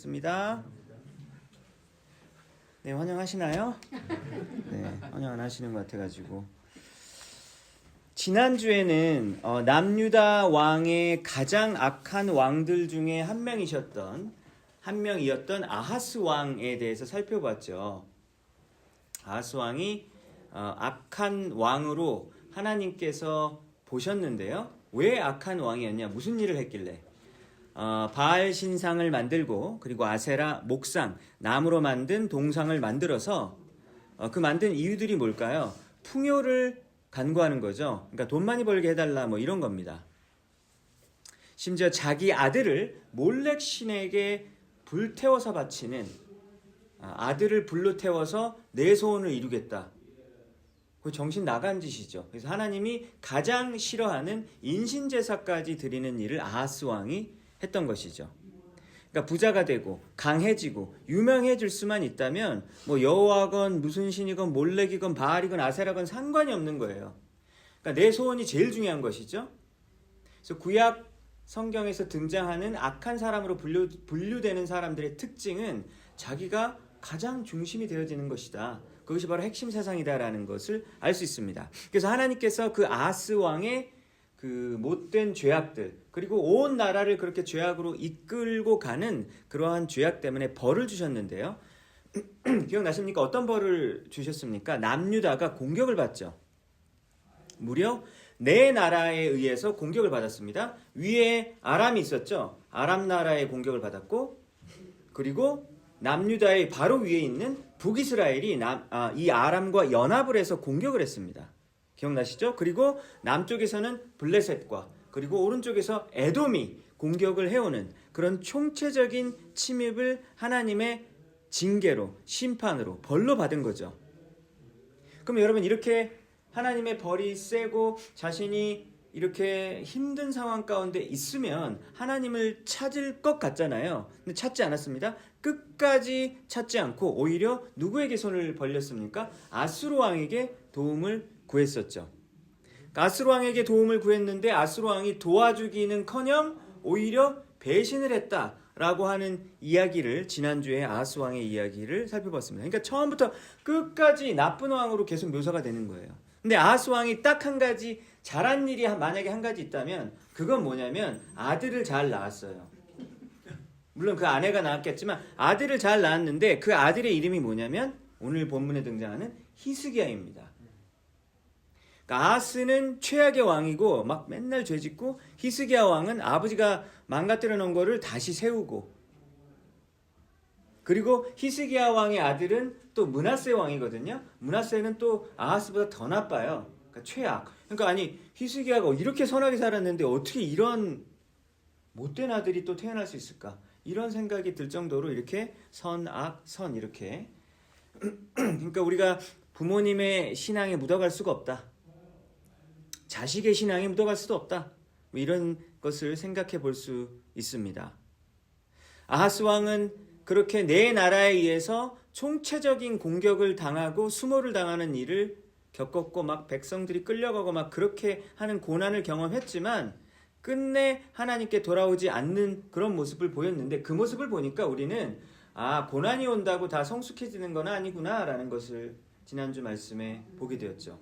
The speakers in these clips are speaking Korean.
시작하겠습니다. 네, 환영하시나요? 네, 환영 안 하시는 것 같아가지고. 지난주에는 남유다 왕의 가장 악한 왕들 중에 한 명이었던 아하스 왕에 대해서 살펴봤죠. 아하스 왕이 악한 왕으로 하나님께서 보셨는데요. 왜 악한 왕이었냐? 무슨 일을 했길래? 바알 신상을 만들고 그리고 아세라 목상, 나무로 만든 동상을 만들어서 그 만든 이유들이 뭘까요? 풍요를 간구하는 거죠. 그러니까 돈 많이 벌게 해달라 뭐 이런 겁니다. 심지어 자기 아들을 몰렉 신에게 불태워서 바치는 아들을 불로 태워서 내 소원을 이루겠다. 그 정신 나간 짓이죠. 그래서 하나님이 가장 싫어하는 인신제사까지 드리는 일을 아하스 왕이 했던 것이죠. 그러니까 부자가 되고 강해지고 유명해질 수만 있다면 뭐 여호와건 무슨 신이건 몰렉이건 바알이건 아세라건 상관이 없는 거예요. 그러니까 내 소원이 제일 중요한 것이죠. 그래서 구약 성경에서 등장하는 악한 사람으로 분류되는 사람들의 특징은 자기가 가장 중심이 되어지는 것이다. 그것이 바로 핵심 세상이다라는 것을 알 수 있습니다. 그래서 하나님께서 그 아하스 왕의 그 못된 죄악들 그리고 온 나라를 그렇게 죄악으로 이끌고 가는 그러한 죄악 때문에 벌을 주셨는데요. 기억나십니까? 어떤 벌을 주셨습니까? 남유다가 공격을 받죠. 무려 네 나라에 의해서 공격을 받았습니다. 위에 아람이 있었죠. 아람 나라의 공격을 받았고 그리고 남유다의 바로 위에 있는 북이스라엘이 이 아람과 연합을 해서 공격을 했습니다. 기억나시죠? 그리고 남쪽에서는 블레셋과 그리고 오른쪽에서 에돔이 공격을 해오는 그런 총체적인 침입을 하나님의 징계로 심판으로 벌로 받은 거죠. 그럼 여러분 이렇게 하나님의 벌이 세고 자신이 이렇게 힘든 상황 가운데 있으면 하나님을 찾을 것 같잖아요. 근데 찾지 않았습니다. 끝까지 찾지 않고 오히려 누구에게 손을 벌렸습니까? 아수르 왕에게 도움을 구했었죠. 아수르 왕에게 도움을 구했는데 아수르 왕이 도와주기는커녕 오히려 배신을 했다라고 하는 이야기를 지난주에 아하스 왕의 이야기를 살펴봤습니다. 그러니까 처음부터 끝까지 나쁜 왕으로 계속 묘사가 되는 거예요. 근데 아하스 왕이 딱 한 가지 잘한 일이 만약에 한 가지 있다면 그건 뭐냐면 아들을 잘 낳았어요. 물론 그 아내가 낳았겠지만 아들을 잘 낳았는데 그 아들의 이름이 뭐냐면 오늘 본문에 등장하는 히스기야입니다. 그러니까 아하스는 최악의 왕이고 막 맨날 죄짓고 히스기야 왕은 아버지가 망가뜨려 놓은 거를 다시 세우고 그리고 히스기야 왕의 아들은 또 므낫세 왕이거든요. 므낫세는 또 아하스보다 더 나빠요. 그러니까 최악. 그러니까 아니 히스기야가 이렇게 선하게 살았는데 어떻게 이런 못된 아들이 또 태어날 수 있을까? 이런 생각이 들 정도로 이렇게 선악 선 이렇게 그러니까 우리가 부모님의 신앙에 묻어갈 수가 없다. 자식의 신앙에 묻어갈 수도 없다. 뭐 이런 것을 생각해 볼 수 있습니다. 아하스 왕은 그렇게 네 나라에 의해서 총체적인 공격을 당하고 수모를 당하는 일을 겪었고 막 백성들이 끌려가고 막 그렇게 하는 고난을 경험했지만 끝내 하나님께 돌아오지 않는 그런 모습을 보였는데 그 모습을 보니까 우리는 고난이 온다고 다 성숙해지는 건 아니구나라는 것을 지난주 말씀에 보게 되었죠.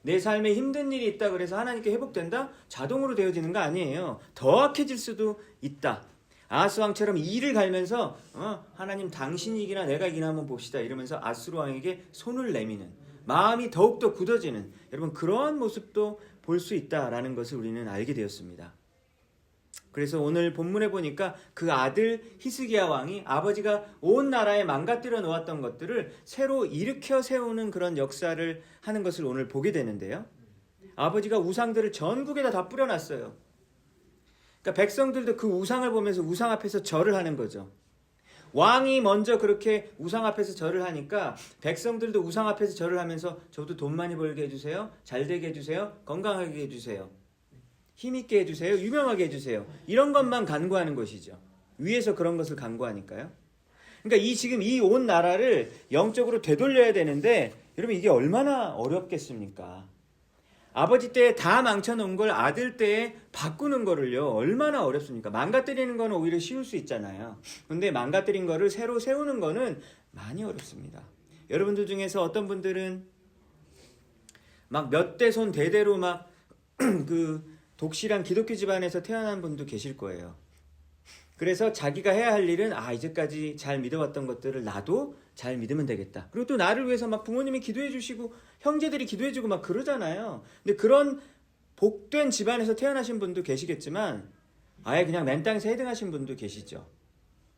내 삶에 힘든 일이 있다 그래서 하나님께 회복된다? 자동으로 되어지는 거 아니에요. 더 악해질 수도 있다. 아하스 왕처럼 이를 갈면서 하나님 당신이 이기나 내가 이기나 한번 봅시다 이러면서 아수르 왕에게 손을 내미는 마음이 더욱더 굳어지는 여러분 그러한 모습도 볼 수 있다라는 것을 우리는 알게 되었습니다. 그래서 오늘 본문에 보니까 그 아들 히스기야 왕이 아버지가 온 나라에 망가뜨려 놓았던 것들을 새로 일으켜 세우는 그런 역사를 하는 것을 오늘 보게 되는데요. 아버지가 우상들을 전국에다 다 뿌려놨어요. 그러니까 백성들도 그 우상을 보면서 우상 앞에서 절을 하는 거죠. 왕이 먼저 그렇게 우상 앞에서 절을 하니까 백성들도 우상 앞에서 절을 하면서 저도 돈 많이 벌게 해주세요. 잘 되게 해주세요. 건강하게 해주세요. 힘있게 해주세요. 유명하게 해주세요. 이런 것만 간구하는 것이죠. 위에서 그런 것을 간구하니까요. 그러니까 지금 이 온 나라를 영적으로 되돌려야 되는데 여러분 이게 얼마나 어렵겠습니까? 아버지 때에 다 망쳐놓은 걸 아들 때에 바꾸는 거를요, 얼마나 어렵습니까? 망가뜨리는 거는 오히려 쉬울 수 있잖아요. 근데 망가뜨린 거를 새로 세우는 거는 많이 어렵습니다. 여러분들 중에서 어떤 분들은 막 몇 대 손 대대로 막 그 독실한 기독교 집안에서 태어난 분도 계실 거예요. 그래서 자기가 해야 할 일은 이제까지 잘 믿어왔던 것들을 나도 잘 믿으면 되겠다. 그리고 또 나를 위해서 막 부모님이 기도해 주시고 형제들이 기도해 주고 막 그러잖아요. 근데 그런 복된 집안에서 태어나신 분도 계시겠지만 아예 그냥 맨 땅에서 헤딩하신 분도 계시죠.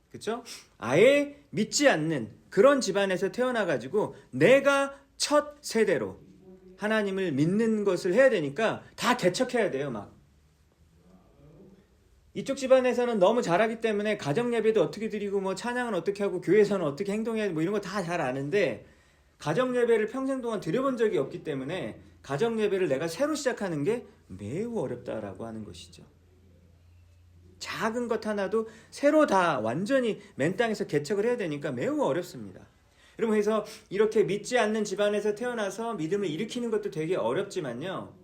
그렇죠? 아예 믿지 않는 그런 집안에서 태어나가지고 내가 첫 세대로 하나님을 믿는 것을 해야 되니까 다 개척해야 돼요. 막 이쪽 집안에서는 너무 잘하기 때문에 가정 예배도 어떻게 드리고 뭐 찬양은 어떻게 하고 교회에서는 어떻게 행동해야 뭐 이런 거 다 잘 아는데 가정 예배를 평생 동안 드려본 적이 없기 때문에 가정 예배를 내가 새로 시작하는 게 매우 어렵다라고 하는 것이죠. 작은 것 하나도 새로 다 완전히 맨 땅에서 개척을 해야 되니까 매우 어렵습니다. 여러분, 그래서 이렇게 믿지 않는 집안에서 태어나서 믿음을 일으키는 것도 되게 어렵지만요,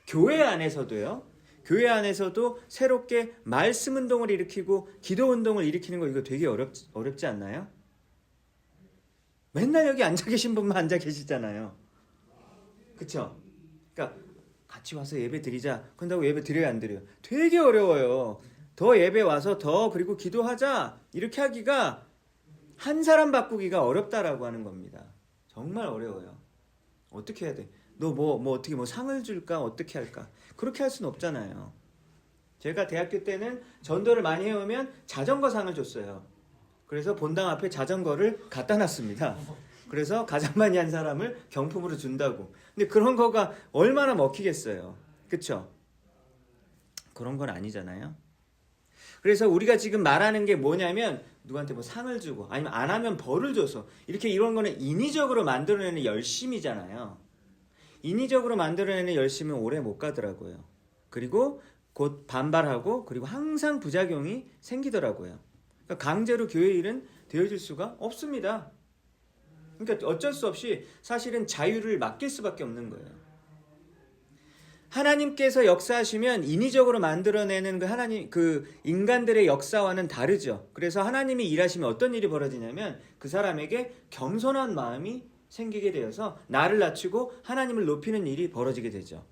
교회 안에서도 새롭게 말씀 운동을 일으키고 기도 운동을 일으키는 거 이거 되게 어렵지 않나요? 맨날 여기 앉아 계신 분만 앉아 계시잖아요. 그쵸? 그러니까 같이 와서 예배 드리자. 그런다고 예배 드려요, 안 드려요? 되게 어려워요. 더 예배 와서 더 그리고 기도하자. 이렇게 하기가 한 사람 바꾸기가 어렵다라고 하는 겁니다. 정말 어려워요. 어떻게 해야 돼? 너 어떻게 상을 줄까? 어떻게 할까? 그렇게 할 수는 없잖아요. 제가 대학교 때는 전도를 많이 해오면 자전거 상을 줬어요. 그래서 본당 앞에 자전거를 갖다 놨습니다. 그래서 가장 많이 한 사람을 경품으로 준다고. 근데 그런 거가 얼마나 먹히겠어요. 그쵸? 그런 건 아니잖아요. 그래서 우리가 지금 말하는 게 뭐냐면 누구한테 상을 주고 아니면 안 하면 벌을 줘서 이렇게 이런 거는 인위적으로 만들어내는 열심이잖아요. 인위적으로 만들어내는 열심은 오래 못 가더라고요. 그리고 곧 반발하고 그리고 항상 부작용이 생기더라고요. 그러니까 강제로 교회 일은 되어질 수가 없습니다. 그러니까 어쩔 수 없이 사실은 자유를 맡길 수밖에 없는 거예요. 하나님께서 역사하시면 인위적으로 만들어내는 그 인간들의 역사와는 다르죠. 그래서 하나님이 일하시면 어떤 일이 벌어지냐면 그 사람에게 겸손한 마음이 생기게 되어서 나를 낮추고 하나님을 높이는 일이 벌어지게 되죠.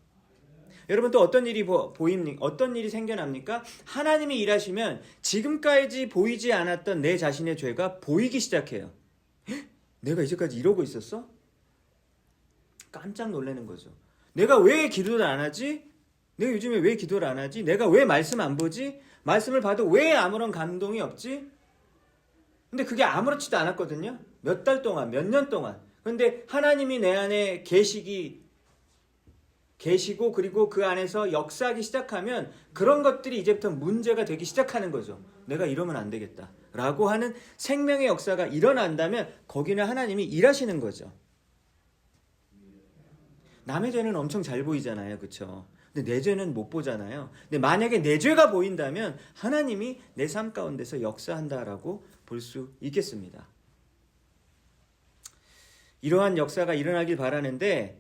여러분, 또 어떤 일이 어떤 일이 생겨납니까? 하나님이 일하시면 지금까지 보이지 않았던 내 자신의 죄가 보이기 시작해요. 내가 이제까지 이러고 있었어? 깜짝 놀라는 거죠. 내가 왜 기도를 안 하지? 내가 요즘에 왜 기도를 안 하지? 내가 왜 말씀 안 보지? 말씀을 봐도 왜 아무런 감동이 없지? 근데 그게 아무렇지도 않았거든요. 몇 달 동안, 몇 년 동안. 근데 하나님이 내 안에 계시고 그리고 그 안에서 역사하기 시작하면 그런 것들이 이제부터 문제가 되기 시작하는 거죠. 내가 이러면 안 되겠다 라고 하는 생명의 역사가 일어난다면 거기는 하나님이 일하시는 거죠. 남의 죄는 엄청 잘 보이잖아요. 그렇죠? 근데 내 죄는 못 보잖아요. 근데 만약에 내 죄가 보인다면 하나님이 내 삶 가운데서 역사한다라고 볼 수 있겠습니다. 이러한 역사가 일어나길 바라는데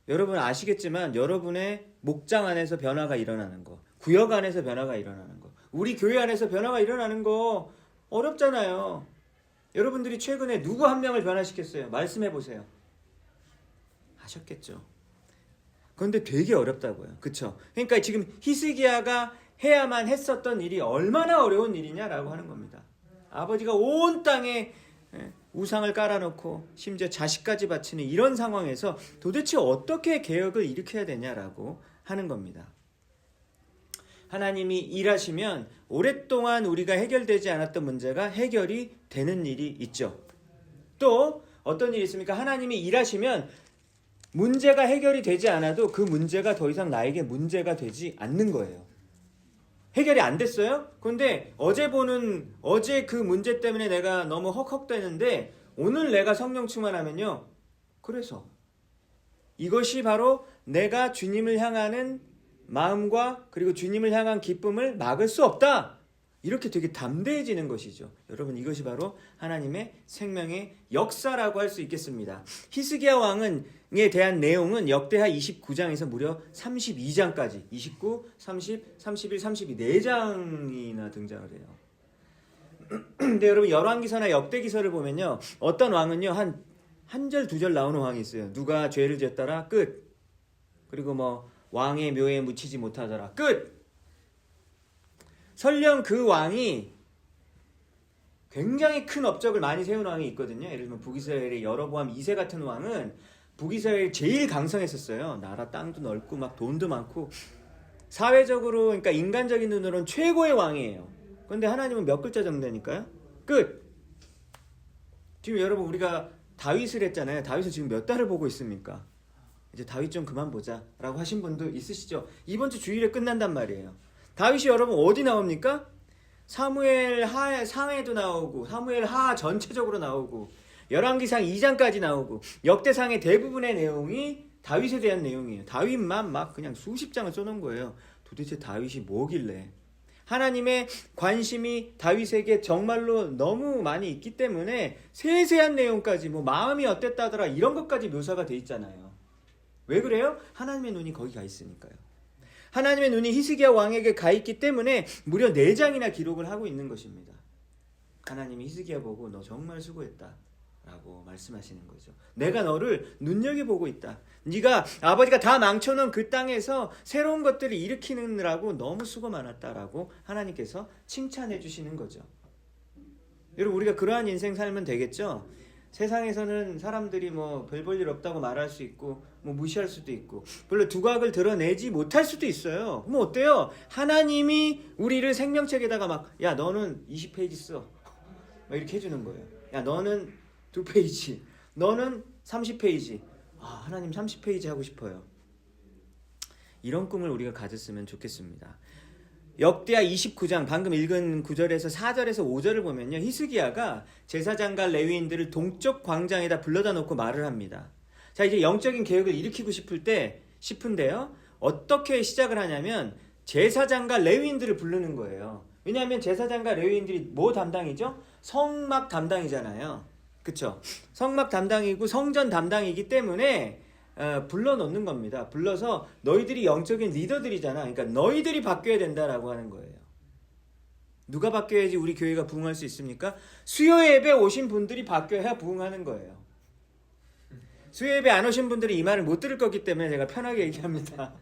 여러분 아시겠지만 여러분의 목장 안에서 변화가 일어나는 거, 구역 안에서 변화가 일어나는 거, 우리 교회 안에서 변화가 일어나는 거 어렵잖아요. 여러분들이 최근에 누구 한 명을 변화시켰어요? 말씀해 보세요. 하셨겠죠. 그런데 되게 어렵다고요. 그렇죠? 그러니까 지금 히스기야가 해야만 했었던 일이 얼마나 어려운 일이냐라고 하는 겁니다. 아버지가 온 땅에 우상을 깔아놓고 심지어 자식까지 바치는 이런 상황에서 도대체 어떻게 개혁을 일으켜야 되냐라고 하는 겁니다. 하나님이 일하시면 오랫동안 우리가 해결되지 않았던 문제가 해결이 되는 일이 있죠. 또 어떤 일이 있습니까? 하나님이 일하시면 문제가 해결이 되지 않아도 그 문제가 더 이상 나에게 문제가 되지 않는 거예요. 해결이 안 됐어요? 그런데 어제 그 문제 때문에 내가 너무 헉헉대는데 오늘 내가 성령 충만하면요. 그래서 이것이 바로 내가 주님을 향하는 마음과 그리고 주님을 향한 기쁨을 막을 수 없다 이렇게 되게 담대해지는 것이죠. 여러분, 이것이 바로 하나님의 생명의 역사라고 할 수 있겠습니다. 히스기야 왕에 대한 내용은 역대하 29장에서 무려 32장까지 29, 30, 31, 32 4장이나 등장을 해요. 근데 여러분, 열왕기서나 역대기서를 보면요, 어떤 왕은요 한 절 두 절 나오는 왕이 있어요. 누가 죄를 지었더라 끝. 그리고 뭐 왕의 묘에 묻히지 못하더라 끝. 설령 그 왕이 굉장히 큰 업적을 많이 세운 왕이 있거든요. 예를 들면 북이스라엘의 여로보암 2세 같은 왕은 북이스라엘 제일 강성했었어요. 나라 땅도 넓고 막 돈도 많고 사회적으로, 그러니까 인간적인 눈으로는 최고의 왕이에요. 그런데 하나님은 몇 글자 정도 되니까요? 끝. 지금 여러분, 우리가 다윗을 했잖아요. 다윗은 지금 몇 달을 보고 있습니까? 이제 다윗 좀 그만 보자 라고 하신 분도 있으시죠? 이번 주 주일에 끝난단 말이에요. 다윗이 여러분 어디 나옵니까? 사무엘 하 상에도 나오고, 사무엘 하 전체적으로 나오고, 열왕기상 2장까지 나오고, 역대상의 대부분의 내용이 다윗에 대한 내용이에요. 다윗만 막 그냥 수십 장을 써놓은 거예요. 도대체 다윗이 뭐길래? 하나님의 관심이 다윗에게 정말로 너무 많이 있기 때문에 세세한 내용까지, 뭐 마음이 어땠다더라 이런 것까지 묘사가 돼 있잖아요. 왜 그래요? 하나님의 눈이 거기 가 있으니까요. 하나님의 눈이 히스기야 왕에게 가 있기 때문에 무려 4장이나 기록을 하고 있는 것입니다. 하나님이 히스기야 보고 너 정말 수고했다 라고 말씀하시는 거죠. 내가 너를 눈여겨보고 있다. 네가 아버지가 다 망쳐놓은 그 땅에서 새로운 것들을 일으키느라고 너무 수고 많았다라고 하나님께서 칭찬해 주시는 거죠. 여러분, 우리가 그러한 인생 살면 되겠죠? 세상에서는 사람들이 뭐 별 볼 일 없다고 말할 수 있고, 뭐 무시할 수도 있고, 별로 두각을 드러내지 못할 수도 있어요. 그럼 어때요? 하나님이 우리를 생명책에다가 막, 야 너는 20페이지 써, 막 이렇게 해주는 거예요. 야 너는 2페이지, 너는 30페이지. 아, 하나님 30페이지 하고 싶어요. 이런 꿈을 우리가 가졌으면 좋겠습니다. 역대하 29장 방금 읽은 9절에서 4절에서 5절을 보면요, 히스기야가 제사장과 레위인들을 동쪽 광장에다 불러다 놓고 말을 합니다. 자, 이제 영적인 개혁을 일으키고 싶은데요, 어떻게 시작을 하냐면 제사장과 레위인들을 부르는 거예요. 왜냐하면 제사장과 레위인들이 뭐 담당이죠? 성막 담당이잖아요. 그쵸? 성막 담당이고 성전 담당이기 때문에 불러놓는 겁니다. 불러서 너희들이 영적인 리더들이잖아. 그러니까 너희들이 바뀌어야 된다라고 하는 거예요. 누가 바뀌어야지 우리 교회가 부흥할 수 있습니까? 수요 예배 오신 분들이 바뀌어야 부흥하는 거예요. 수요 예배 안 오신 분들이 이 말을 못 들을 거기 때문에 제가 편하게 얘기합니다.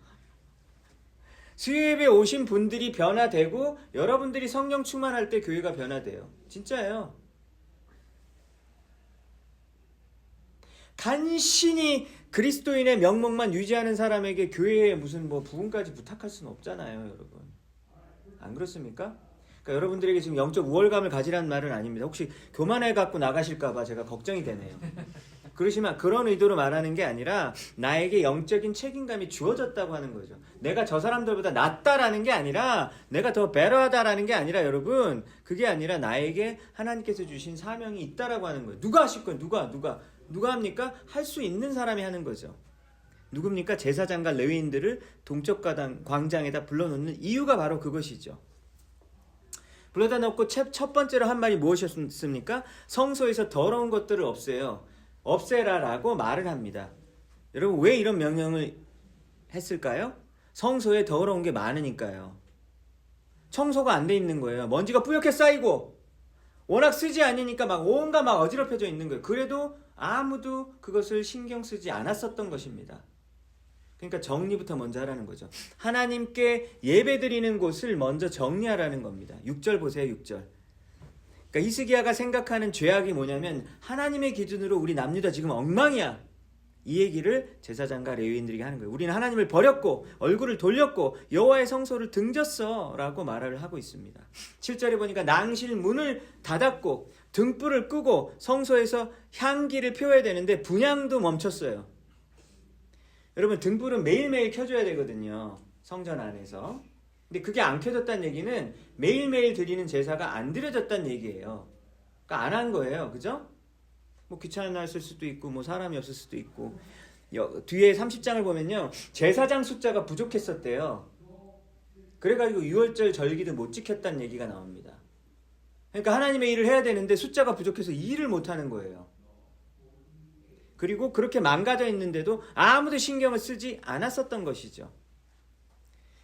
수요 예배 오신 분들이 변화되고 여러분들이 성령 충만할 때 교회가 변화돼요. 진짜예요. 간신히 그리스도인의 명목만 유지하는 사람에게 교회에 무슨 뭐 부흥까지 부탁할 수는 없잖아요, 여러분. 안 그렇습니까? 그러니까 여러분들에게 지금 영적 우월감을 가지라는 말은 아닙니다. 혹시 교만해 갖고 나가실까봐 제가 걱정이 되네요. 그러시면 그런 의도로 말하는 게 아니라 나에게 영적인 책임감이 주어졌다고 하는 거죠. 내가 저 사람들보다 낫다라는 게 아니라, 내가 더 베러하다라는 게 아니라, 여러분, 그게 아니라 나에게 하나님께서 주신 사명이 있다라고 하는 거예요. 누가 하실 거예요? 누가 합니까? 할 수 있는 사람이 하는 거죠. 누굽니까? 제사장과 레위인들을 동쪽 광장에다 불러놓는 이유가 바로 그것이죠. 불러다 놓고 첫 번째로 한 말이 무엇이었습니까? 성소에서 더러운 것들을 없애라라고 말을 합니다. 여러분, 왜 이런 명령을 했을까요? 성소에 더러운 게 많으니까요. 청소가 안 돼 있는 거예요. 먼지가 뿌옇게 쌓이고 워낙 쓰지 않으니까 온갖 어지럽혀져 있는 거예요. 그래도 아무도 그것을 신경 쓰지 않았었던 것입니다. 그러니까 정리부터 먼저 하라는 거죠. 하나님께 예배드리는 곳을 먼저 정리하라는 겁니다. 6절 보세요. 6절. 그러니까 히스기야가 생각하는 죄악이 뭐냐면 하나님의 기준으로 우리 남유다 지금 엉망이야. 이 얘기를 제사장과 레위인들에게 하는 거예요. 우리는 하나님을 버렸고 얼굴을 돌렸고 여호와의 성소를 등졌어 라고 말을 하고 있습니다. 7절에 보니까 낭실 문을 닫았고 등불을 끄고 성소에서 향기를 피워야 되는데 분향도 멈췄어요. 여러분, 등불은 매일매일 켜줘야 되거든요, 성전 안에서. 근데 그게 안 켜졌다는 얘기는 매일매일 드리는 제사가 안 드려졌다는 얘기예요. 그러니까 안 한 거예요. 그죠? 뭐 귀찮았을 수도 있고 뭐 사람이 없을 수도 있고. 뒤에 30장을 보면요, 제사장 숫자가 부족했었대요. 그래가지고 유월절 절기도 못 지켰다는 얘기가 나옵니다. 그러니까 하나님의 일을 해야 되는데 숫자가 부족해서 일을 못하는 거예요. 그리고 그렇게 망가져 있는데도 아무도 신경을 쓰지 않았었던 것이죠.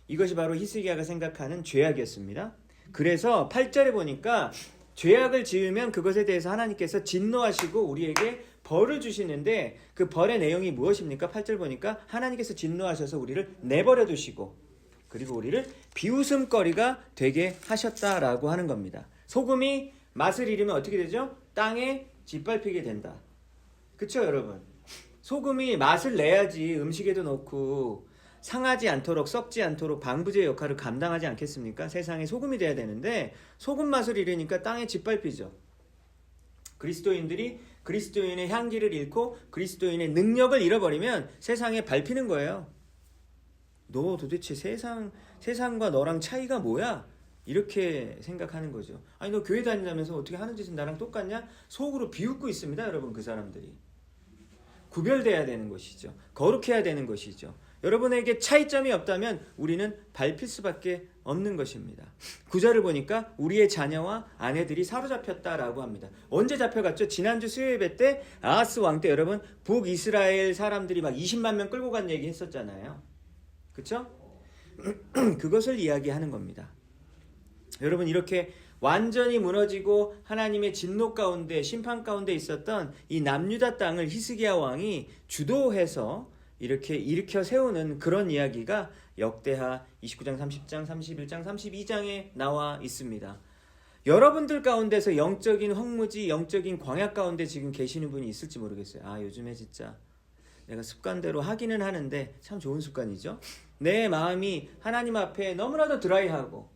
이것이 바로 히스기야가 생각하는 죄악이었습니다. 그래서 8절에 보니까 죄악을 지으면 그것에 대해서 하나님께서 진노하시고 우리에게 벌을 주시는데 그 벌의 내용이 무엇입니까? 8절 보니까 하나님께서 진노하셔서 우리를 내버려 두시고 그리고 우리를 비웃음거리가 되게 하셨다라고 하는 겁니다. 소금이 맛을 잃으면 어떻게 되죠? 땅에 짓밟히게 된다. 그쵸 여러분? 소금이 맛을 내야지 음식에도 넣고 상하지 않도록 썩지 않도록 방부제 역할을 감당하지 않겠습니까? 세상에 소금이 돼야 되는데 소금 맛을 잃으니까 땅에 짓밟히죠. 그리스도인들이 그리스도인의 향기를 잃고 그리스도인의 능력을 잃어버리면 세상에 밟히는 거예요. 너 도대체 세상과 너랑 차이가 뭐야? 이렇게 생각하는 거죠. 아니 너 교회 다니면서 어떻게 하는 짓은 나랑 똑같냐? 속으로 비웃고 있습니다. 여러분 그 사람들이. 구별돼야 되는 것이죠. 거룩해야 되는 것이죠. 여러분에게 차이점이 없다면 우리는 밟힐 수밖에 없는 것입니다. 9절을 보니까 우리의 자녀와 아내들이 사로잡혔다라고 합니다. 언제 잡혀갔죠? 지난주 수요예배 때 아하스 왕 때 여러분 북이스라엘 사람들이 막 20만 명 끌고 간 얘기 했었잖아요. 그렇죠? 그것을 이야기하는 겁니다. 여러분 이렇게 완전히 무너지고 하나님의 진노 가운데 심판 가운데 있었던 이 남유다 땅을 히스기야 왕이 주도해서 이렇게 일으켜 세우는 그런 이야기가 역대하 29장, 30장, 31장, 32장에 나와 있습니다. 여러분들 가운데서 영적인 황무지, 영적인 광야 가운데 지금 계시는 분이 있을지 모르겠어요. 아 요즘에 진짜 내가 습관대로 하기는 하는데 참 좋은 습관이죠. 내 마음이 하나님 앞에 너무나도 드라이하고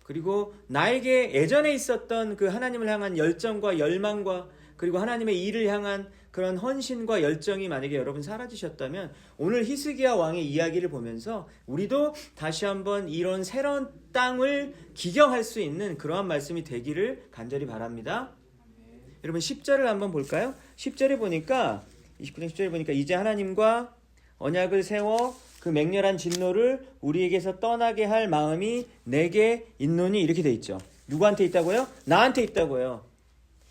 그리고 나에게 예전에 있었던 그 하나님을 향한 열정과 열망과 그리고 하나님의 일을 향한 그런 헌신과 열정이 만약에 여러분 사라지셨다면 오늘 히스기야 왕의 이야기를 보면서 우리도 다시 한번 이런 새로운 땅을 기경할 수 있는 그러한 말씀이 되기를 간절히 바랍니다. 여러분 10절을 한번 볼까요? 10절에 보니까 29장 10절에 보니까 이제 하나님과 언약을 세워 그 맹렬한 진노를 우리에게서 떠나게 할 마음이 내게 있노니 이렇게 돼 있죠. 누구한테 있다고요? 나한테 있다고요.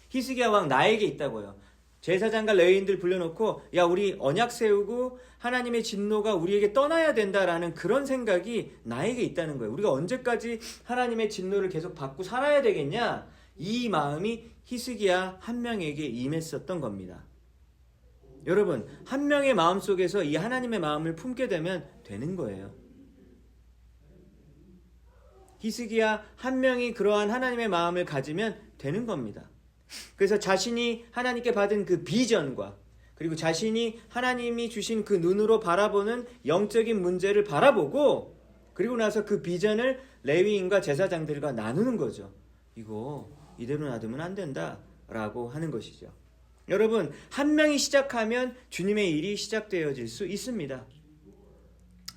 히스기야 왕 나에게 있다고요. 제사장과 레위인들 불러놓고 야 우리 언약 세우고 하나님의 진노가 우리에게 떠나야 된다라는 그런 생각이 나에게 있다는 거예요. 우리가 언제까지 하나님의 진노를 계속 받고 살아야 되겠냐? 이 마음이 히스기야 한 명에게 임했었던 겁니다. 여러분 한 명의 마음속에서 이 하나님의 마음을 품게 되면 되는 거예요. 히스기야 한 명이 그러한 하나님의 마음을 가지면 되는 겁니다. 그래서 자신이 하나님께 받은 그 비전과 그리고 자신이 하나님이 주신 그 눈으로 바라보는 영적인 문제를 바라보고 그리고 나서 그 비전을 레위인과 제사장들과 나누는 거죠. 이거 이대로 놔두면 안 된다라고 하는 것이죠. 여러분 한 명이 시작하면 주님의 일이 시작되어질 수 있습니다.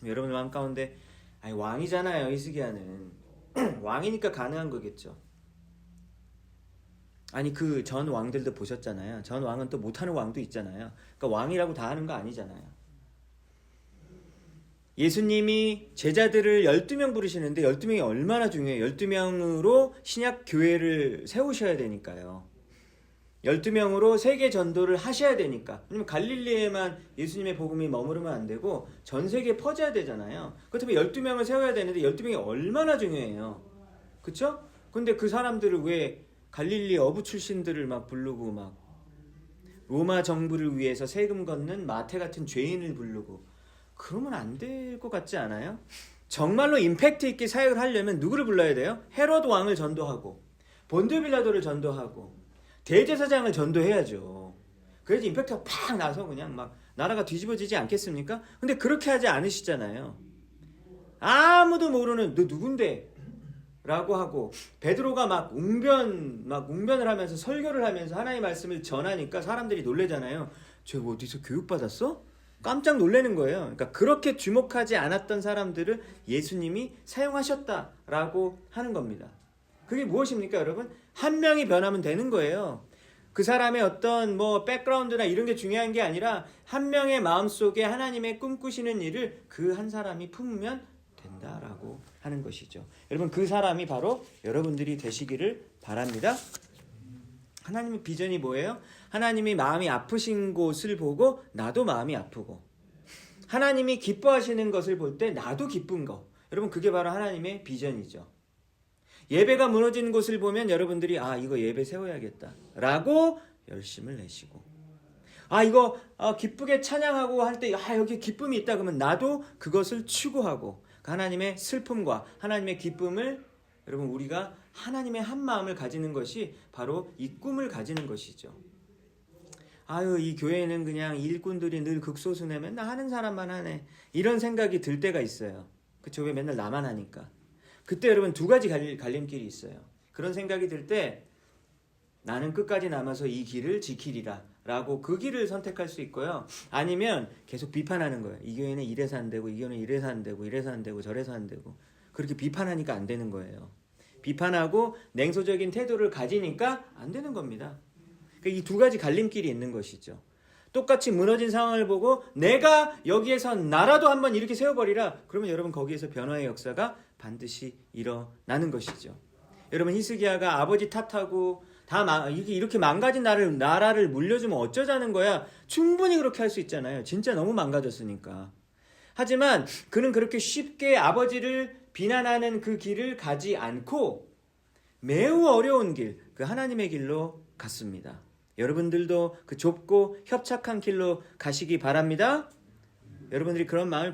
여러분 마음 가운데 아니 왕이잖아요. 히스기야는 왕이니까 가능한 거겠죠. 아니 그 전 왕들도 보셨잖아요. 전 왕은 또 못하는 왕도 있잖아요. 그러니까 왕이라고 다 하는 거 아니잖아요. 예수님이 제자들을 12명 부르시는데 12명이 얼마나 중요해요. 12명으로 신약 교회를 세우셔야 되니까요. 12명으로 세계 전도를 하셔야 되니까. 왜냐면 갈릴리에만 예수님의 복음이 머무르면 안 되고 전 세계에 퍼져야 되잖아요. 그렇다면 12명을 세워야 되는데 12명이 얼마나 중요해요. 그쵸? 근데 그 사람들을 왜 갈릴리 어부 출신들을 막 부르고 막 로마 정부를 위해서 세금 걷는 마태 같은 죄인을 부르고 그러면 안 될 것 같지 않아요? 정말로 임팩트 있게 사역을 하려면 누구를 불러야 돼요? 헤롯 왕을 전도하고 본디오 빌라도를 전도하고 대제사장을 전도해야죠. 그래야지 임팩트가 팍 나서 그냥 막 나라가 뒤집어지지 않겠습니까? 근데 그렇게 하지 않으시잖아요. 아무도 모르는 너 누군데? 라고 하고 베드로가 막 웅변을 하면서 설교를 하면서 하나님의 말씀을 전하니까 사람들이 놀래잖아요. 쟤 어디서 교육받았어? 깜짝 놀라는 거예요. 그러니까 그렇게 주목하지 않았던 사람들을 예수님이 사용하셨다라고 하는 겁니다. 그게 무엇입니까, 여러분? 한 명이 변하면 되는 거예요. 그 사람의 어떤 백그라운드나 이런 게 중요한 게 아니라 한 명의 마음속에 하나님의 꿈꾸시는 일을 그 한 사람이 품으면 된다라고 하는 것이죠. 여러분 그 사람이 바로 여러분들이 되시기를 바랍니다. 하나님의 비전이 뭐예요? 하나님이 마음이 아프신 곳을 보고 나도 마음이 아프고, 하나님이 기뻐하시는 것을 볼 때 나도 기쁜 거. 여러분 그게 바로 하나님의 비전이죠. 예배가 무너지는 곳을 보면 여러분들이 이거 예배 세워야겠다 라고 열심을 내시고, 이거 기쁘게 찬양하고 할 때 여기 기쁨이 있다 그러면 나도 그것을 추구하고, 하나님의 슬픔과 하나님의 기쁨을, 여러분 우리가 하나님의 한 마음을 가지는 것이 바로 이 꿈을 가지는 것이죠. 이 교회는 그냥 일꾼들이 늘 극소수네, 맨날 하는 사람만 하네, 이런 생각이 들 때가 있어요. 그쵸? 왜 맨날 나만 하니까. 그때 여러분 두 가지 갈림길이 있어요. 그런 생각이 들 때 나는 끝까지 남아서 이 길을 지키리라 라고 그 길을 선택할 수 있고요. 아니면 계속 비판하는 거예요. 이 교회는 이래서 안 되고, 이 교회는 이래서 안 되고, 이래서 안 되고, 저래서 안 되고. 그렇게 비판하니까 안 되는 거예요. 비판하고 냉소적인 태도를 가지니까 안 되는 겁니다. 이 두 가지 갈림길이 있는 것이죠. 똑같이 무너진 상황을 보고 내가 여기에서 나라도 한번 이렇게 세워버리라. 그러면 여러분 거기에서 변화의 역사가 반드시 일어나는 것이죠. 여러분 히스기야가 아버지 탓하고 이렇게 망가진 나라를 물려주면 어쩌자는 거야. 충분히 그렇게 할 수 있잖아요. 진짜 너무 망가졌으니까. 하지만 그는 그렇게 쉽게 아버지를 비난하는 그 길을 가지 않고 매우 어려운 길, 그 하나님의 길로 갔습니다. 여러분들도 그 좁고 협착한 길로 가시기 바랍니다. 여러분들이 그런 마음을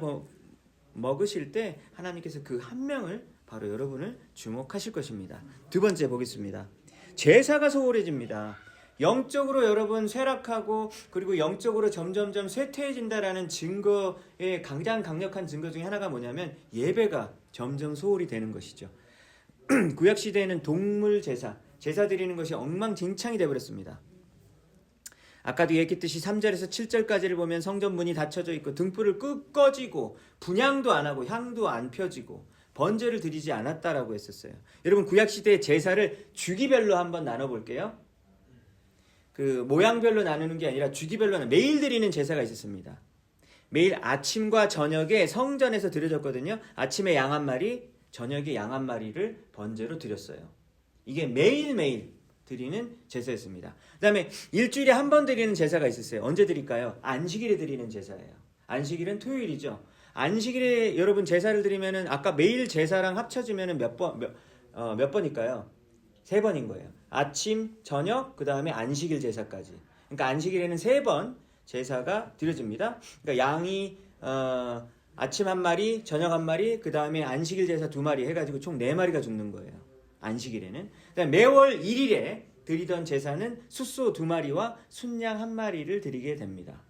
먹으실 때 하나님께서 그 한 명을, 바로 여러분을 주목하실 것입니다. 두 번째 보겠습니다. 제사가 소홀해집니다. 영적으로 여러분 쇠락하고, 그리고 영적으로 점점점 쇠퇴해진다라는 증거의 가장 강력한 증거 중에 하나가 뭐냐면 예배가 점점 소홀히 되는 것이죠. 구약시대에는 동물 제사 드리는 것이 엉망진창이 되어버렸습니다. 아까도 얘기했듯이 3절에서 7절까지를 보면 성전 문이 닫혀져 있고 등불을 꺼지고 분향도 안 하고 향도 안 펴지고 번제를 드리지 않았다라고 했었어요. 여러분 구약시대의 제사를 주기별로 한번 나눠볼게요. 그 모양별로 나누는 게 아니라 주기별로 매일 드리는 제사가 있었습니다. 매일 아침과 저녁에 성전에서 드려졌거든요. 아침에 양 한 마리, 저녁에 양 한 마리를 번제로 드렸어요. 이게 매일매일 드리는 제사였습니다. 그 다음에 일주일에 한 번 드리는 제사가 있었어요. 언제 드릴까요? 안식일에 드리는 제사예요. 안식일은 토요일이죠. 안식일에 여러분 제사를 드리면은 아까 매일 제사랑 합쳐지면은 몇 번일까요? 3번인 거예요. 아침, 저녁, 그 다음에 안식일 제사까지. 그러니까 안식일에는 3번 제사가 드려집니다. 그러니까 양이 아침 한 마리, 저녁 한 마리, 그 다음에 안식일 제사 2마리 해가지고 총 4마리가 죽는 거예요. 안식일에는. 그다음에 매월 1일에 드리던 제사는 숫소 2마리와 순양 1마리를 드리게 됩니다.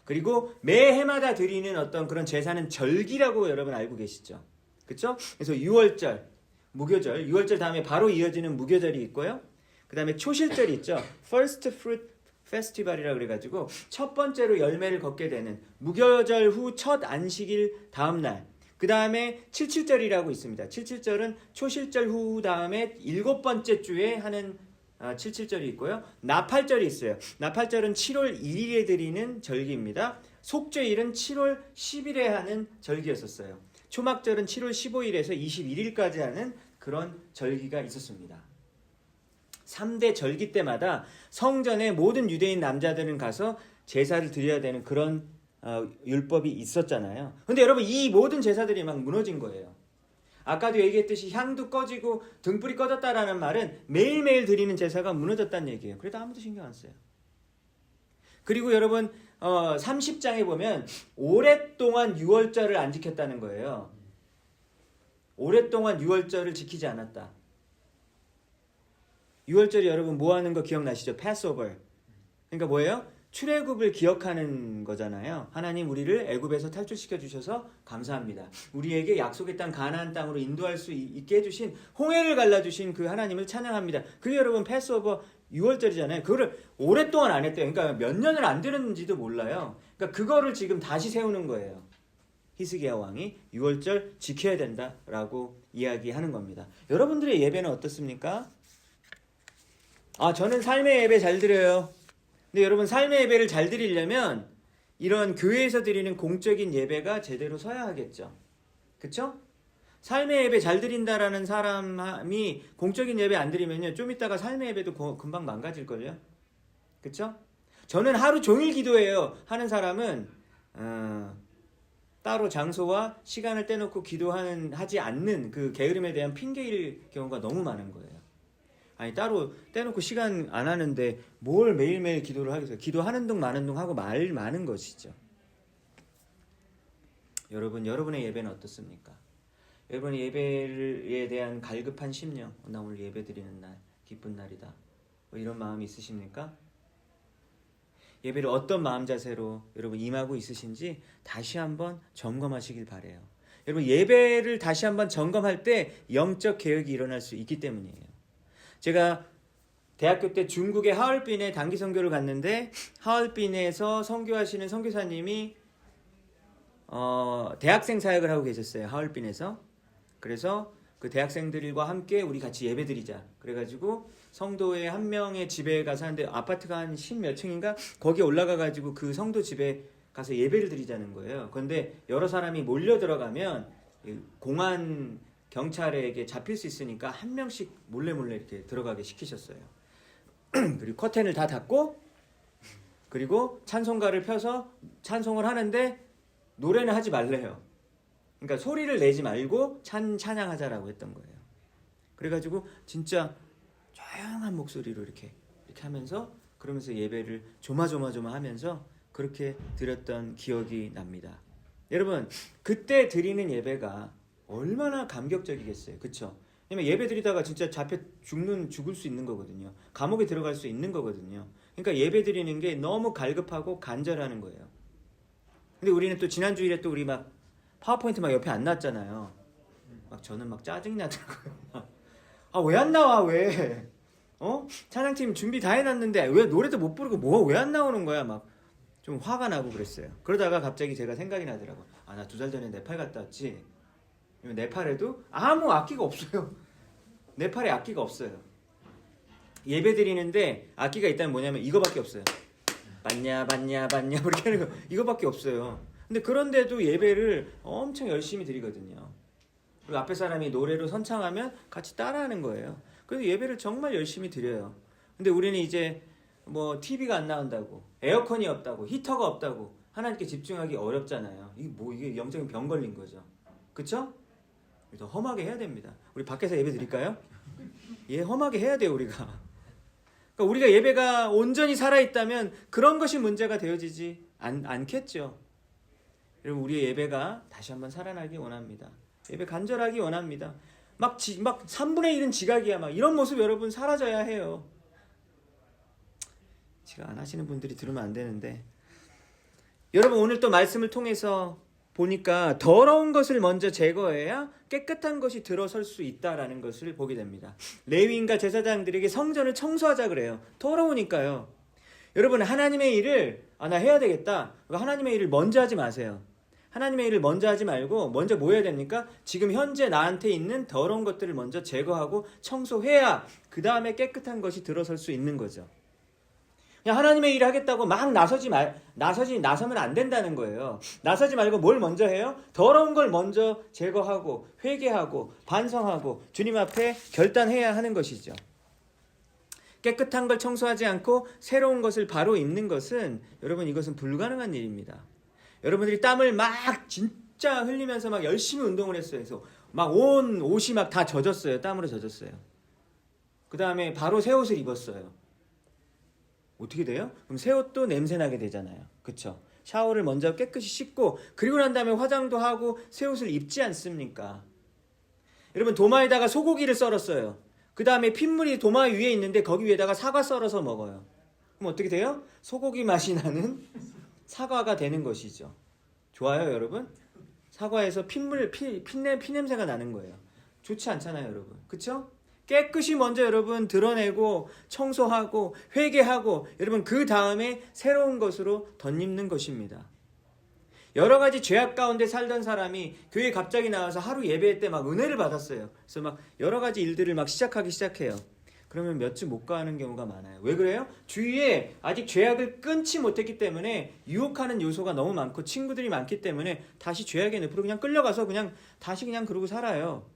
그리고 매해마다 드리는 어떤 그런 제사는 절기라고 여러분 알고 계시죠? 그렇죠? 그래서 6월절, 무교절, 6월절 다음에 바로 이어지는 무교절이 있고요. 그 다음에 초실절이 있죠. First Fruit Festival이라고 그래가지고 첫 번째로 열매를 걷게 되는 무교절 후 첫 안식일 다음 날. 그 다음에 77절이라고 있습니다. 77절은 초실절 후 다음에 7번째 주에 하는 77절이 있고요. 나팔절이 있어요. 나팔절은 7월 1일에 드리는 절기입니다. 속죄일은 7월 10일에 하는 절기였었어요. 초막절은 7월 15일에서 21일까지 하는 그런 절기가 있었습니다. 3대 절기 때마다 성전에 모든 유대인 남자들은 가서 제사를 드려야 되는 그런 율법이 있었잖아요. 근데 여러분 이 모든 제사들이 막 무너진 거예요. 아까도 얘기했듯이 향도 꺼지고 등불이 꺼졌다라는 말은 매일매일 드리는 제사가 무너졌다는 얘기예요. 그래도 아무도 신경 안 써요. 그리고 여러분 30장에 보면 오랫동안 유월절을 안 지켰다는 거예요. 오랫동안 유월절을 지키지 않았다. 유월절이 여러분 뭐 하는 거 기억나시죠? 패스오버. 그러니까 뭐예요? 출애굽을 기억하는 거잖아요. 하나님 우리를 애굽에서 탈출시켜 주셔서 감사합니다. 우리에게 약속의 땅 가나안 땅으로 인도할 수 있게 해주신, 홍해를 갈라주신 그 하나님을 찬양합니다. 그게 여러분 패스오버 6월절이잖아요. 그거를 오랫동안 안 했대요. 그러니까 몇 년을 안 들었는지도 몰라요. 그러니까 그거를 지금 다시 세우는 거예요. 히스기야 왕이 6월절 지켜야 된다라고 이야기하는 겁니다. 여러분들의 예배는 어떻습니까? 저는 삶의 예배 잘 드려요. 근데 여러분 삶의 예배를 잘 드리려면 이런 교회에서 드리는 공적인 예배가 제대로 서야 하겠죠. 그쵸? 삶의 예배 잘 드린다라는 사람이 공적인 예배 안 드리면요, 좀 이따가 삶의 예배도 금방 망가질걸요? 그쵸? 저는 하루 종일 기도해요 하는 사람은 따로 장소와 시간을 떼놓고 하지 않는 그 게으름에 대한 핑계일 경우가 너무 많은 거예요. 아니, 따로 떼놓고 시간 안 하는데 뭘 매일매일 기도를 하겠어요? 기도하는 둥 마는 둥 하고 말 많은 것이죠. 여러분의 예배는 어떻습니까? 여러분의 예배에 대한 갈급한 심령, 나 오늘 예배 드리는 날, 기쁜 날이다, 뭐 이런 마음이 있으십니까? 예배를 어떤 마음 자세로 여러분 임하고 있으신지 다시 한번 점검하시길 바래요. 여러분, 예배를 다시 한번 점검할 때 영적 개혁이 일어날 수 있기 때문이에요. 제가 대학교 때 중국의 하얼빈에 단기 선교를 갔는데, 하얼빈에서 선교하시는 선교사님이 대학생 사역을 하고 계셨어요. 하얼빈에서. 그래서 그 대학생들과 함께 우리 같이 예배 드리자. 그래가지고 성도의 한 명의 집에 가서 하는데, 아파트가 한 10몇 층인가? 거기에 올라가가지고 그 성도 집에 가서 예배를 드리자는 거예요. 그런데 여러 사람이 몰려 들어가면 공안 경찰에게 잡힐 수 있으니까 한 명씩 몰래 이렇게 들어가게 시키셨어요. 그리고 커튼을 다 닫고, 그리고 찬송가를 펴서 찬송을 하는데 노래는 하지 말래요. 그러니까 소리를 내지 말고 찬양하자라고 했던 거예요. 그래가지고 진짜 조용한 목소리로 이렇게 하면서, 그러면서 예배를 조마조마 하면서 그렇게 드렸던 기억이 납니다. 여러분, 그때 드리는 예배가 얼마나 감격적이겠어요. 그쵸? 왜냐면 예배 드리다가 진짜 잡혀 죽을 수 있는 거거든요. 감옥에 들어갈 수 있는 거거든요. 그러니까 예배 드리는 게 너무 갈급하고 간절하는 거예요. 근데 우리는 또 지난 주일에 또 우리 막 파워포인트 막 옆에 안 놨잖아요. 막 저는 막 짜증이 나더라고요. 왜 안 나와, 왜? 찬양팀 준비 다 해놨는데 왜 노래도 못 부르고 왜 안 나오는 거야? 막 좀 화가 나고 그랬어요. 그러다가 갑자기 제가 생각이 나더라고요. 나 2달 전에 네팔 갔다 왔지. 네팔에도 아무 악기가 없어요. 네팔에 악기가 없어요. 예배 드리는데 악기가 있다면 뭐냐면 이거밖에 없어요. 봤냐 그렇게 하는 거, 이거밖에 없어요. 근데 그런데도 예배를 엄청 열심히 드리거든요. 그리고 앞에 사람이 노래로 선창하면 같이 따라하는 거예요. 그래서 예배를 정말 열심히 드려요. 근데 우리는 이제 뭐 TV가 안 나온다고, 에어컨이 없다고, 히터가 없다고 하나님께 집중하기 어렵잖아요. 이게 영적인 병 걸린 거죠. 그쵸? 더 험하게 해야 됩니다. 우리 밖에서 예배 드릴까요? 험하게 해야 돼요, 우리가. 그러니까 우리가 예배가 온전히 살아있다면 그런 것이 문제가 되어지지 않겠죠. 여러분, 우리의 예배가 다시 한번 살아나기 원합니다. 예배 간절하기 원합니다. 막 3분의 1은 지각이야, 막 이런 모습 여러분 사라져야 해요. 지각 안 하시는 분들이 들으면 안 되는데, 여러분 오늘 또 말씀을 통해서 보니까 더러운 것을 먼저 제거해야 깨끗한 것이 들어설 수 있다라는 것을 보게 됩니다. 레위인과 제사장들에게 성전을 청소하자 그래요. 더러우니까요. 여러분, 하나님의 일을 나 해야 되겠다, 하나님의 일을 먼저 하지 마세요. 하나님의 일을 먼저 하지 말고 먼저 뭐 해야 됩니까? 지금 현재 나한테 있는 더러운 것들을 먼저 제거하고 청소해야 그 다음에 깨끗한 것이 들어설 수 있는 거죠. 그냥 하나님의 일을 하겠다고 막 나서면 안 된다는 거예요. 나서지 말고 뭘 먼저 해요? 더러운 걸 먼저 제거하고 회개하고 반성하고 주님 앞에 결단해야 하는 것이죠. 깨끗한 걸 청소하지 않고 새로운 것을 바로 입는 것은, 여러분, 이것은 불가능한 일입니다. 여러분들이 땀을 막 진짜 흘리면서 막 열심히 운동을 했어요. 그래서 막 온 옷이 막 다 젖었어요. 땀으로 젖었어요. 그 다음에 바로 새 옷을 입었어요. 어떻게 돼요? 그럼 새 옷도 냄새 나게 되잖아요. 그쵸? 샤워를 먼저 깨끗이 씻고 그리고 난 다음에 화장도 하고 새 옷을 입지 않습니까? 여러분, 도마에다가 소고기를 썰었어요. 그 다음에 핏물이 도마 위에 있는데 거기 위에다가 사과 썰어서 먹어요. 그럼 어떻게 돼요? 소고기 맛이 나는 사과가 되는 것이죠. 좋아요, 여러분? 사과에서 피냄새가 나는 거예요. 좋지 않잖아요, 여러분. 그쵸? 깨끗이 먼저 여러분 드러내고 청소하고 회개하고, 여러분 그 다음에 새로운 것으로 덧입는 것입니다. 여러 가지 죄악 가운데 살던 사람이 교회에 갑자기 나와서 하루 예배 때 막 은혜를 받았어요. 그래서 막 여러 가지 일들을 막 시작해요. 그러면 몇 주 못 가는 경우가 많아요. 왜 그래요? 주위에 아직 죄악을 끊지 못했기 때문에 유혹하는 요소가 너무 많고 친구들이 많기 때문에 다시 죄악의 늪으로 그냥 끌려가서 그냥 다시 그냥 그러고 살아요.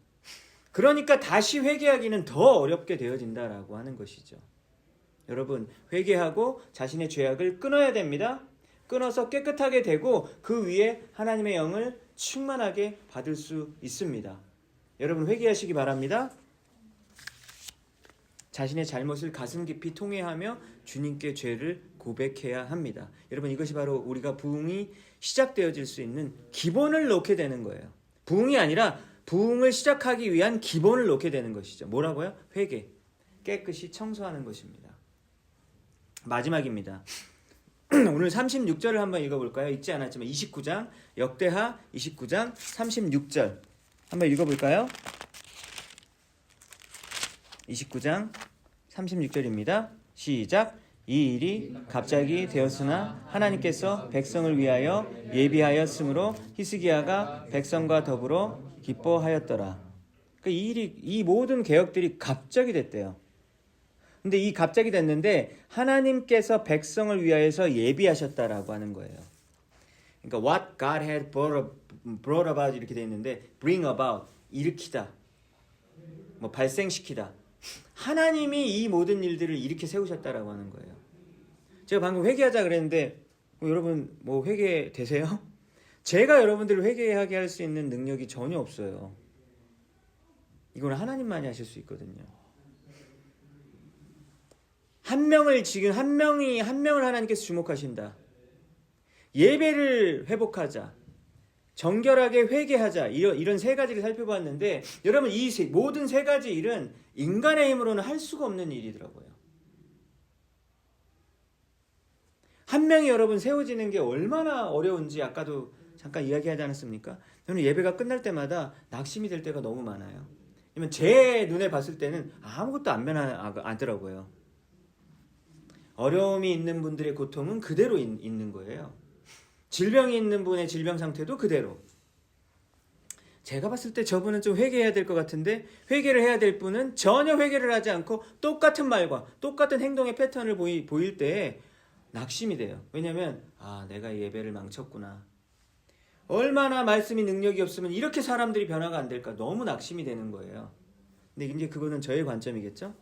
그러니까 다시 회개하기는 더 어렵게 되어진다라고 하는 것이죠. 여러분, 회개하고 자신의 죄악을 끊어야 됩니다. 끊어서 깨끗하게 되고 그 위에 하나님의 영을 충만하게 받을 수 있습니다. 여러분, 회개하시기 바랍니다. 자신의 잘못을 가슴 깊이 통회하며 주님께 죄를 고백해야 합니다. 여러분, 이것이 바로 우리가 부흥이 시작되어질 수 있는 기본을 놓게 되는 거예요. 부흥이 아니라 부흥을 시작하기 위한 기본을 놓게 되는 것이죠. 뭐라고요? 회개. 깨끗이 청소하는 것입니다. 마지막입니다. 오늘 36절을 한번 읽어볼까요? 읽지 않았지만 29장, 역대하 29장 36절 한번 읽어볼까요? 29장 36절입니다. 시작. 이 일이 갑자기 되었으나 하나님께서 백성을 위하여 예비하였으므로 히스기야가 백성과 더불어 기뻐하였더라. 그러니까 이 모든 개혁들이 갑자기 됐대요. 근데 이 갑자기 됐는데 하나님께서 백성을 위하여서 예비하셨다라고 하는 거예요. 그러니까 what God had brought about 이렇게 돼 있는데 bring about 일으키다, 뭐 발생시키다. 하나님이 이 모든 일들을 일으켜 세우셨다라고 하는 거예요. 제가 방금 회개하자 그랬는데 여러분 뭐 회개 되세요? 제가 여러분들을 회개하게 할 수 있는 능력이 전혀 없어요. 이거는 하나님만이 하실 수 있거든요. 한 명을 하나님께서 주목하신다. 예배를 회복하자. 정결하게 회개하자. 이런 세 가지를 살펴봤는데 여러분 이 모든 세 가지 일은 인간의 힘으로는 할 수가 없는 일이더라고요. 한 명이 여러분 세워지는 게 얼마나 어려운지 아까도 잠깐 이야기하지 않았습니까? 저는 예배가 끝날 때마다 낙심이 될 때가 너무 많아요. 왜냐면 제 눈에 봤을 때는 아무것도 안 변하더라고요. 어려움이 있는 분들의 고통은 그대로 있는 거예요. 질병이 있는 분의 질병 상태도 그대로. 제가 봤을 때 저분은 좀 회개해야 될 것 같은데 회개를 해야 될 분은 전혀 회개를 하지 않고 똑같은 말과 똑같은 행동의 패턴을 보일 때 낙심이 돼요. 왜냐하면 내가 이 예배를 망쳤구나. 얼마나 말씀이 능력이 없으면 이렇게 사람들이 변화가 안 될까. 너무 낙심이 되는 거예요. 근데 이제 그거는 저의 관점이겠죠.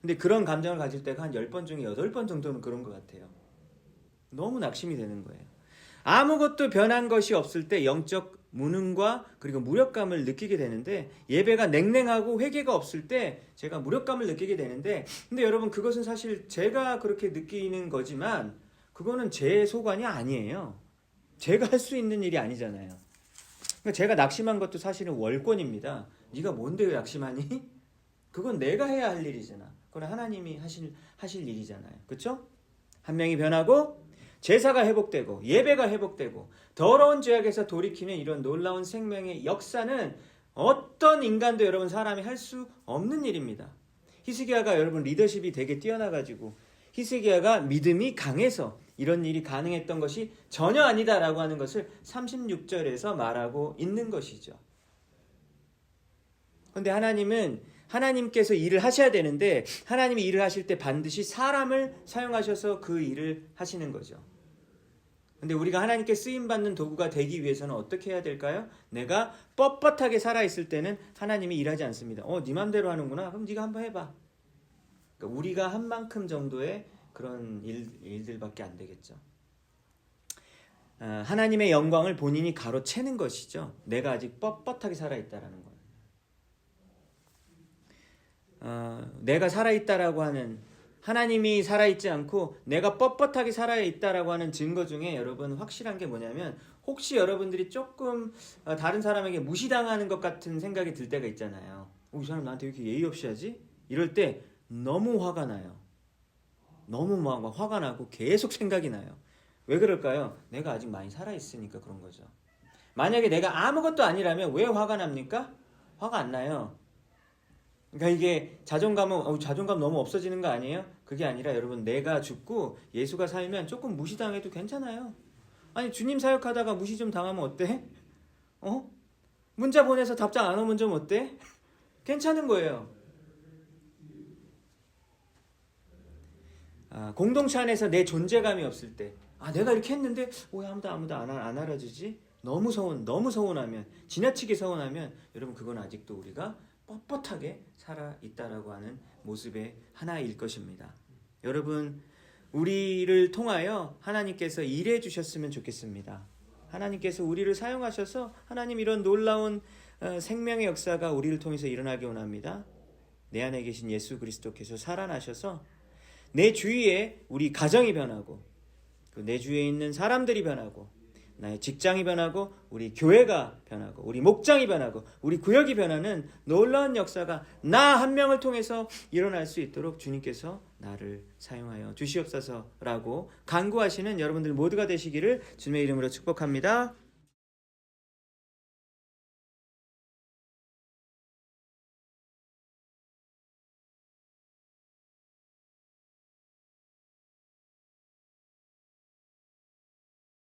근데 그런 감정을 가질 때가 한 10번 중에 8번 정도는 그런 것 같아요. 너무 낙심이 되는 거예요. 아무것도 변한 것이 없을 때 영적 무능과 그리고 무력감을 느끼게 되는데 예배가 냉랭하고 회개가 없을 때 제가 무력감을 느끼게 되는데 근데 여러분 그것은 사실 제가 그렇게 느끼는 거지만 그거는 제 소관이 아니에요. 제가 할 수 있는 일이 아니잖아요. 그러니까 제가 낙심한 것도 사실은 월권입니다. 네가 뭔데 왜 낙심하니? 그건 내가 해야 할 일이잖아. 그건 하나님이 하실 일이잖아요. 그렇죠? 한 명이 변하고 제사가 회복되고 예배가 회복되고 더러운 죄악에서 돌이키는 이런 놀라운 생명의 역사는 어떤 인간도 여러분 사람이 할 수 없는 일입니다. 히스기야가 여러분 리더십이 되게 뛰어나가지고 히스기야가 믿음이 강해서 이런 일이 가능했던 것이 전혀 아니다라고 하는 것을 36절에서 말하고 있는 것이죠. 그런데 하나님께서 일을 하셔야 되는데 하나님이 일을 하실 때 반드시 사람을 사용하셔서 그 일을 하시는 거죠. 근데 우리가 하나님께 쓰임받는 도구가 되기 위해서는 어떻게 해야 될까요? 내가 뻣뻣하게 살아있을 때는 하나님이 일하지 않습니다. 네 맘대로 하는구나. 그럼 네가 한번 해봐. 그러니까 우리가 한 만큼 정도의 그런 일들밖에 안 되겠죠. 하나님의 영광을 본인이 가로채는 것이죠. 내가 아직 뻣뻣하게 살아있다라는 것. 내가 살아있다라고 하는 하나님이 살아있지 않고 내가 뻣뻣하게 살아있다라고 하는 증거 중에 여러분 확실한 게 뭐냐면 혹시 여러분들이 조금 다른 사람에게 무시당하는 것 같은 생각이 들 때가 있잖아요. 이 사람 나한테 왜 이렇게 예의 없이 하지? 이럴 때 너무 화가 나요. 너무 막 화가 나고 계속 생각이 나요. 왜 그럴까요? 내가 아직 많이 살아있으니까 그런 거죠. 만약에 내가 아무것도 아니라면 왜 화가 납니까? 화가 안 나요. 그러니까 이게 자존감 너무 없어지는 거 아니에요? 그게 아니라 여러분 내가 죽고 예수가 살면 조금 무시당해도 괜찮아요. 아니 주님 사역하다가 무시 좀 당하면 어때? 문자 보내서 답장 안 오면 좀 어때? 괜찮은 거예요. 공동체 안에서 내 존재감이 없을 때, 내가 이렇게 했는데 왜 아무도 안 알아주지? 너무 서운하면, 지나치게 서운하면 여러분 그건 아직도 우리가 뻣뻣하게 살아 있다라고 하는 모습의 하나일 것입니다. 여러분, 우리를 통하여 하나님께서 일해 주셨으면 좋겠습니다. 하나님께서 우리를 사용하셔서 하나님 이런 놀라운 생명의 역사가 우리를 통해서 일어나기 원합니다. 내 안에 계신 예수 그리스도께서 살아나셔서 내 주위에 우리 가정이 변하고 내 주위에 있는 사람들이 변하고 나의 직장이 변하고 우리 교회가 변하고 우리 목장이 변하고 우리 구역이 변하는 놀라운 역사가 나 한 명을 통해서 일어날 수 있도록 주님께서 나를 사용하여 주시옵소서라고 간구하시는 여러분들 모두가 되시기를 주님의 이름으로 축복합니다.